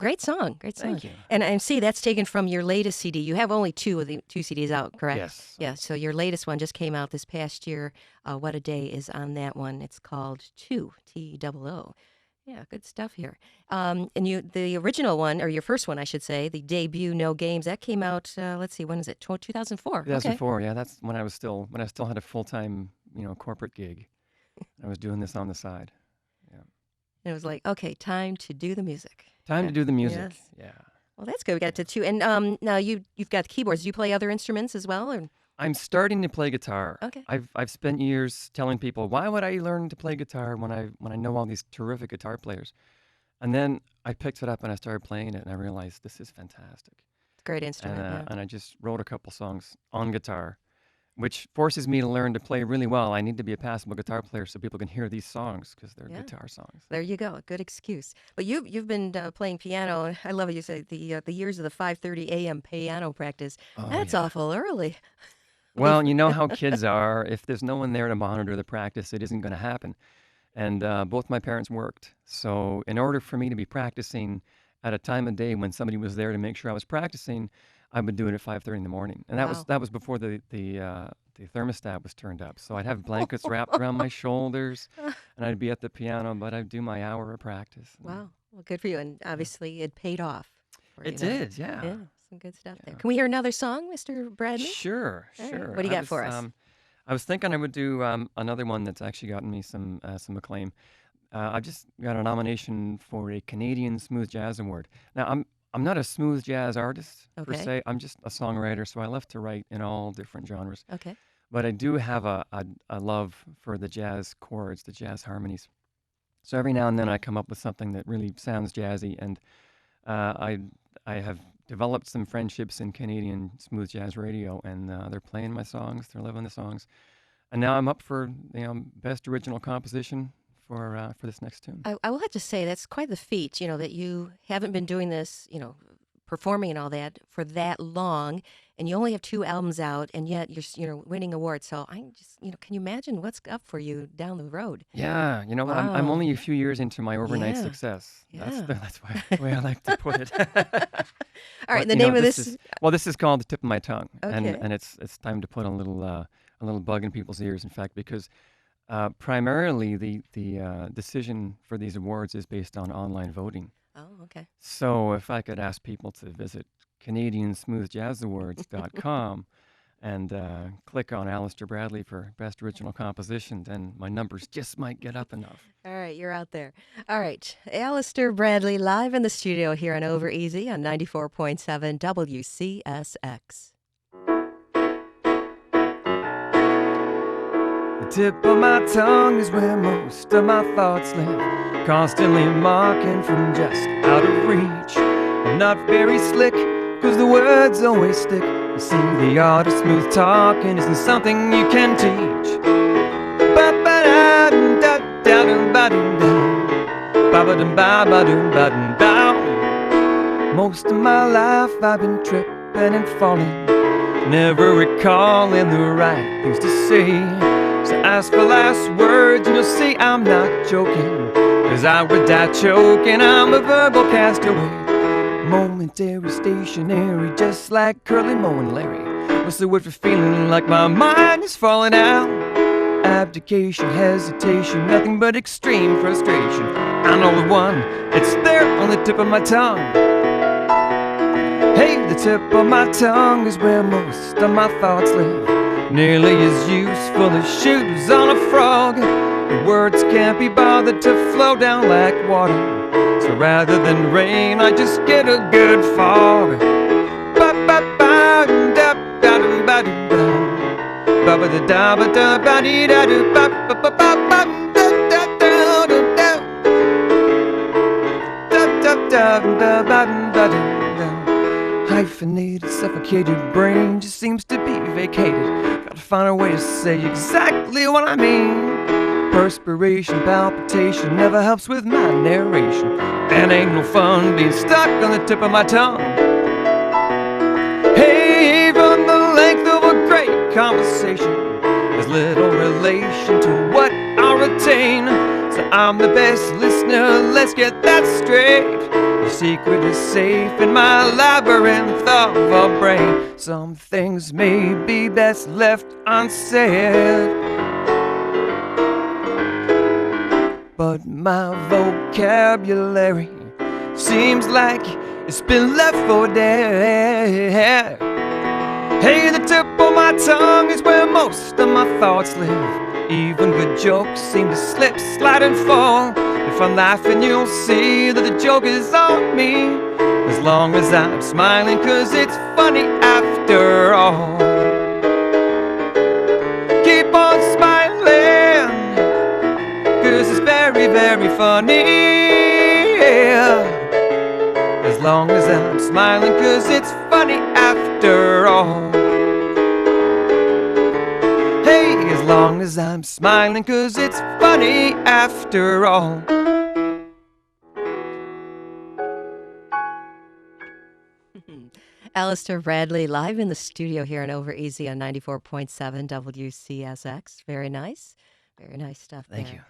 Great song. Thank you. And I see that's taken from your latest CD. You have only two CDs out, correct? Yes. Yeah, so your latest one just came out this past year. What a Day is on that one. It's called Two, T-O-O. Yeah, good stuff here. And the original one, or your first one, I should say, the debut No Games, that came out, let's see, when is it? 2004. 2004, Okay. yeah. That's when I still had a full-time, corporate gig. I was doing this on the side. Yeah. And it was like, okay, time to do the music. Time to do the music. Yes. Yeah. Well, that's good. We got to two. And now you've got keyboards. Do you play other instruments as well? Or? I'm starting to play guitar. Okay. I've spent years telling people, why would I learn to play guitar when I know all these terrific guitar players? And then I picked it up and I started playing it and I realized this is fantastic. It's a great instrument. And I just wrote a couple songs on guitar, which forces me to learn to play really well. I need to be a passable guitar player so people can hear these songs because they're guitar songs. There you go. A good excuse. But you've been playing piano. I love it. You say the years of the 5:30 a.m. piano practice. Oh, That's yeah. awful early. Well, you know how kids are. If there's no one there to monitor the practice, it isn't going to happen. And both my parents worked. So in order for me to be practicing at a time of day when somebody was there to make sure I was practicing, I would do it at 5:30 in the morning. And Wow. that was before the thermostat was turned up. So I'd have blankets wrapped around my shoulders and I'd be at the piano, but I'd do my hour of practice. Wow. Well, good for you. And obviously it paid off. It did, yeah. Yeah, some good stuff there. Can we hear another song, Mr. Bradley? Sure, All right. sure. What do you got for us? I was thinking I would do another one that's actually gotten me some acclaim. I just got a nomination for a Canadian Smooth Jazz Award. Now, I'm not a smooth jazz artist per Okay. se. I'm just a songwriter, so I love to write in all different genres. Okay. But I do have a love for the jazz chords, the jazz harmonies. So every now and then I come up with something that really sounds jazzy, and I have developed some friendships in Canadian smooth jazz radio, and they're playing my songs, they're loving the songs, and now I'm up for best original composition for this next tune. I will have to say that's quite the feat, that you haven't been doing this, performing and all that for that long, and you only have 2 albums out, and yet you're winning awards. So I just, can you imagine what's up for you down the road? Yeah, I'm Wow. only a few years into my overnight Yeah. success. Yeah. That's the way I like to put it. All right, But, the name of this this is called The Tip of My Tongue, Okay. and it's time to put a little bug in people's ears. In fact, because primarily the decision for these awards is based on online voting. Oh, okay. So if I could ask people to visit CanadianSmoothJazzAwards.com and click on Allister Bradley for Best Original Composition, then my numbers just might get up enough. All right, you're out there. All right, Allister Bradley live in the studio here on Overeasy on 94.7 WCSX. The tip of my tongue is where most of my thoughts live, constantly mocking from just out of reach. I'm not very slick, 'cause the words always stick. You see, the art of smooth talking isn't something you can teach. Most of my life I've been tripping and falling, never recalling the right things to say. So ask for last words and you'll see I'm not joking, 'cause I would die choking. I'm a verbal castaway, momentary, stationary, just like Curly Moe and Larry. What's the word for feeling like my mind is falling out? Abdication, hesitation, nothing but extreme frustration. I know the one, it's there on the tip of my tongue. Hey, the tip of my tongue is where most of my thoughts live, nearly as useful as shoes on a frog. The words can't be bothered to flow down like water, so rather than rain I just get a good fog. Hyphenated, suffocated brain just seems to be vacated. Gotta find a way to say exactly what I mean. Perspiration, palpitation never helps with my narration, and ain't no fun being stuck on the tip of my tongue. Hey, even the length of a great conversation has little relation to what I retain. So So I'm the best listener, let's get that straight. Your secret is safe in my labyrinth of a brain. Some things may be best left unsaid, but my vocabulary seems like it's been left for dead. Hey, the tip of my tongue is where most of my thoughts live. Even good jokes seem to slip, slide, and fall. If I'm laughing, you'll see that the joke is on me, as long as I'm smiling, 'cause it's funny after all. Keep on smiling, 'cause it's very, very funny, as long as I'm smiling, 'cause it's funny after all. Hey, as long as I'm smiling, 'cause it's funny after all. Allister Bradley live in the studio here in Overeasy on 94.7 WCSX. Very nice. Very nice stuff there. Thank you.